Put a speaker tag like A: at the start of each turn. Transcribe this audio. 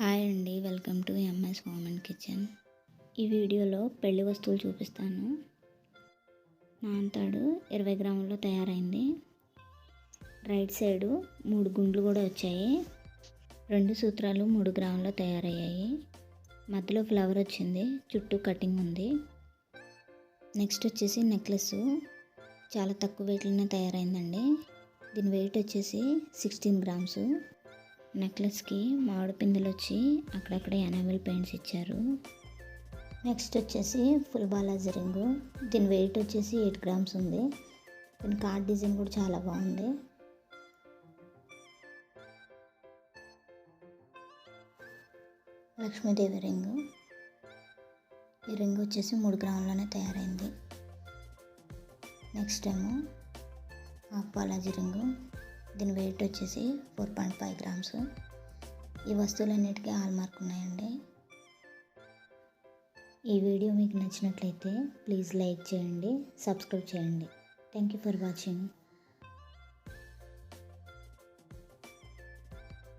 A: Hi అండి, welcome to MS home and kitchen. ఈ వీడియోలో పెళ్లి వస్తువులు చూపిస్తాను. నాన్తాడు 20 గ్రాముల్లో తయారైంది. రైట్ సైడు 3 గుండ్లు కూడా వచ్చాయి. 2 సూత్రాలు 3 గ్రాముల్లో తయారయ్యాయి. మధ్యలో ఫ్లవర్ వచ్చింది, చుట్టూ కటింగ్ ఉంది. నెక్స్ట్ వచ్చేసి నెక్లెస్ చాలా తక్కువ వెయిట్లోనే తయారైందండి. దీని వెయిట్ వచ్చేసి 16 గ్రామ్స్. నెక్లెస్కి మామిడి పిందెలు వచ్చి అక్కడక్కడ ఎనామిల్ పెయింట్స్ ఇచ్చారు. నెక్స్ట్ వచ్చేసి ఫుల్ బాలాజీ రింగు. దీని వెయిట్ వచ్చేసి 8 గ్రామ్స్ ఉంది. దీని కార్డ్ డిజైన్ కూడా చాలా బాగుంది. లక్ష్మీదేవి రింగు. ఈ రింగ్ వచ్చేసి 3 గ్రాముల్లోనే తయారైంది. నెక్స్ట్ ఏమో హాఫ్ బాలాజీ రింగు. దీని వెయిట్ వచ్చేసి 4.5 గ్రామ్స్. ఈ వస్తువులన్నిటికీ హాల్మార్క్ ఉన్నాయండి. ఈ వీడియో మీకు నచ్చినట్లయితే ప్లీజ్ లైక్ చేయండి, సబ్స్క్రైబ్ చేయండి. Thank you for watching.